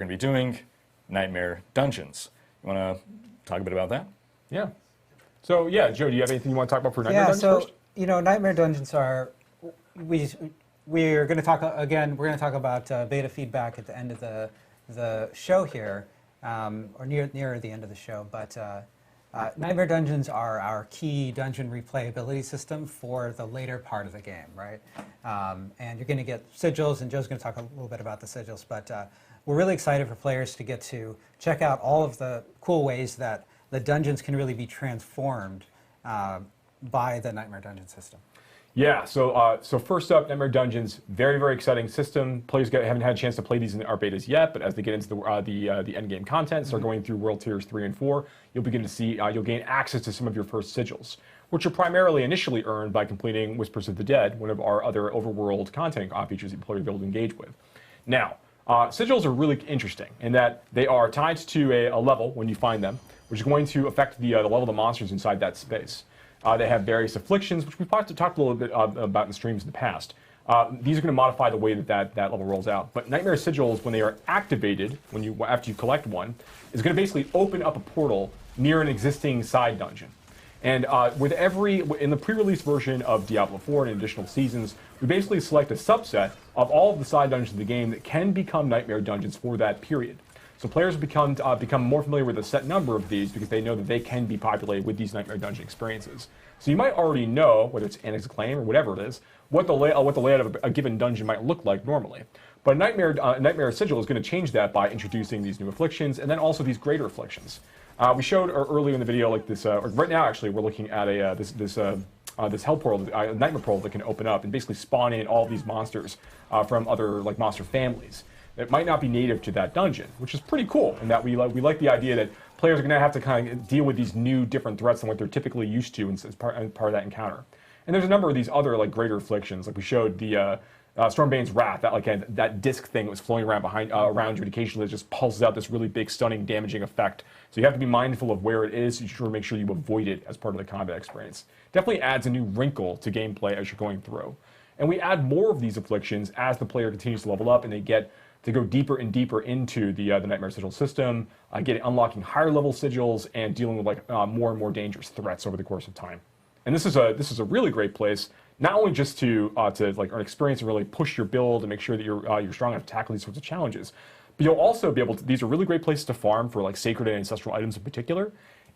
going to be doing Nightmare Dungeons. You want to talk a bit about that? Yeah. So yeah, Joe, do you have anything you want to talk about for Nightmare Dungeons first? You know, Nightmare Dungeons are, we're going to talk again. We're going to talk about beta feedback at the end of the show here, or near the end of the show. But Nightmare Dungeons are our key dungeon replayability system for the later part of the game, right? And you're going to get sigils, and Joe's going to talk a little bit about the sigils. But we're really excited for players to get to check out all of the cool ways that the dungeons can really be transformed by the Nightmare Dungeon system. Yeah, so first up, Nightmare Dungeons, very, very exciting system. Players haven't had a chance to play these in our betas yet, but as they get into the endgame content, start going through World Tiers 3 and 4, you'll begin to see, you'll gain access to some of your first sigils, which are primarily initially earned by completing Whispers of the Dead, one of our other overworld content features that players will be able to engage with. Now, sigils are really interesting in that they are tied to a level when you find them, which is going to affect the level of the monsters inside that space. They have various afflictions, which we've talked a little bit about in streams in the past. These are going to modify the way that level rolls out. But Nightmare Sigils, when they are activated, after you collect one, is going to basically open up a portal near an existing side dungeon. And in the pre-release version of Diablo 4 and additional seasons, we basically select a subset of all of the side dungeons of the game that can become Nightmare Dungeons for that period. So players become more familiar with a set number of these because they know that they can be populated with these Nightmare Dungeon experiences. So you might already know, whether it's Annex Claim or whatever it is, what the layout of a given dungeon might look like normally. But Nightmare Sigil is going to change that by introducing these new afflictions and then also these greater afflictions. We showed earlier in the video, like this, right now actually, we're looking at this hell portal, nightmare portal that can open up and basically spawn in all these monsters from other monster families. It might not be native to that dungeon, which is pretty cool in that we like the idea that players are going to have to kind of deal with these new different threats than what they're typically used to as part of that encounter. And there's a number of these other greater afflictions, like we showed the Stormbane's Wrath, that disc thing that was flowing around around you, and occasionally it just pulses out this really big, stunning, damaging effect. So you have to be mindful of where it is. You should make sure you avoid it as part of the combat experience. Definitely adds a new wrinkle to gameplay as you're going through. And we add more of these afflictions as the player continues to level up and they get to go deeper and deeper into the Nightmare Sigil system, unlocking higher level sigils and dealing with more and more dangerous threats over the course of time. And this is a really great place, not only just to earn experience and really push your build and make sure that you're strong enough to tackle these sorts of challenges, but you'll also be able to. These are really great places to farm for sacred and ancestral items in particular,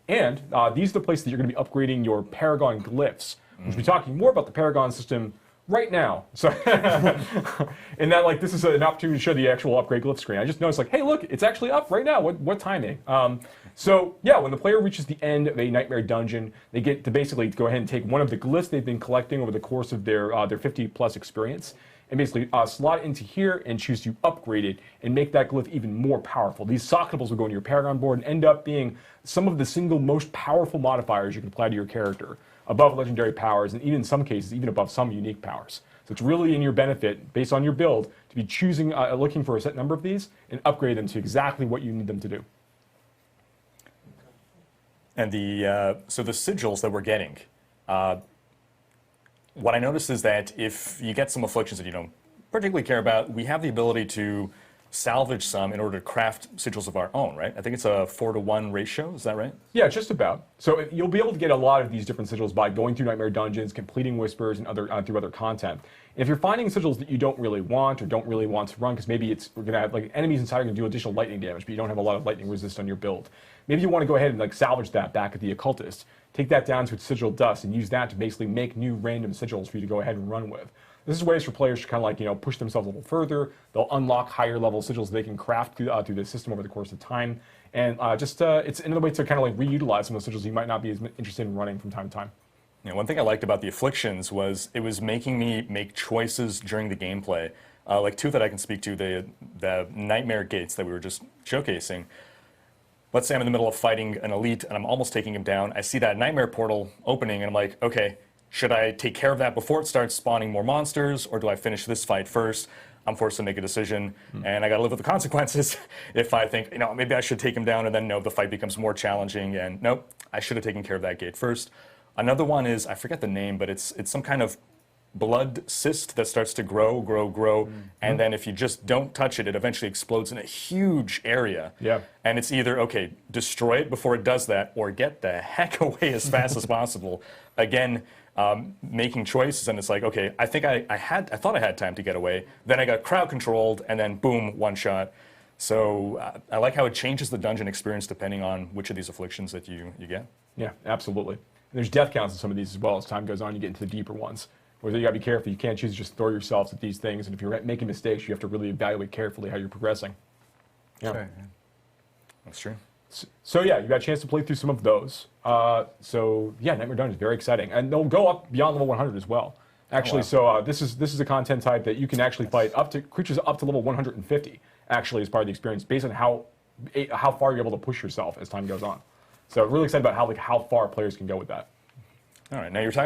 and these are the places that you're going to be upgrading your Paragon Glyphs. We'll be talking more about the Paragon system right now. So, and that this is an opportunity to show the actual upgrade glyph screen. I just noticed hey, look, it's actually up right now. What timing? So yeah, when the player reaches the end of a Nightmare Dungeon, they get to basically go ahead and take one of the glyphs they've been collecting over the course of their 50+ experience, and basically slot it into here and choose to upgrade it and make that glyph even more powerful. These socketables will go into your Paragon board and end up being some of the single most powerful modifiers you can apply to your character, above legendary powers, and even in some cases, even above some unique powers. So it's really in your benefit, based on your build, to be choosing, looking for a set number of these, and upgrade them to exactly what you need them to do. And so the sigils that we're getting, what I noticed is that if you get some afflictions that you don't particularly care about, we have the ability to salvage some in order to craft sigils of our own, right? I think it's a 4-to-1 ratio, is that right? Yeah, just about. So you'll be able to get a lot of these different sigils by going through Nightmare Dungeons, completing Whispers, and through other content. If you're finding sigils that you don't really want or don't really want to run, because maybe we're going to have enemies inside are going to do additional lightning damage, but you don't have a lot of lightning resist on your build. Maybe you want to go ahead and salvage that back at the Occultist, take that down to its sigil dust, and use that to basically make new random sigils for you to go ahead and run with. This is ways for players to kind of push themselves a little further. They'll unlock higher level sigils they can craft through the system over the course of time, and it's another way to kind of reutilize some of the sigils you might not be as interested in running from time to time. Yeah, one thing I liked about the afflictions was it was making me make choices during the gameplay. Two that I can speak to, the nightmare gates that we were just showcasing. Let's say I'm in the middle of fighting an elite and I'm almost taking him down. I see that nightmare portal opening and I'm like, okay, should I take care of that before it starts spawning more monsters, or do I finish this fight first? I'm forced to make a decision, and I got to live with the consequences. If I think, maybe I should take him down, and then no, the fight becomes more challenging, and nope, I should have taken care of that gate first. Another one is, I forget the name, but it's some kind of blood cyst that starts to grow, and then if you just don't touch it, it eventually explodes in a huge area. Yeah. And it's either, okay, destroy it before it does that, or get the heck away as fast as possible. Again, making choices, and it's like, okay, I think I thought I had time to get away. Then I got crowd controlled, and then boom, one shot. So I like how it changes the dungeon experience depending on which of these afflictions that you get. Yeah, absolutely. And there's death counts in some of these as well. As time goes on, you get into the deeper ones. Where you got to be careful. You can't choose to just throw yourselves at these things. And if you're making mistakes, you have to really evaluate carefully how you're progressing. Yeah. Sure. That's true. So yeah, you got a chance to play through some of those. So yeah, Nightmare Dungeon is very exciting, and they'll go up beyond level 100 as well. Actually, wow. so this is a content type that you can actually fight up to creatures up to level 150. Actually, as part of the experience, based on how far you're able to push yourself as time goes on. So really excited about how far players can go with that. All right, now you're talking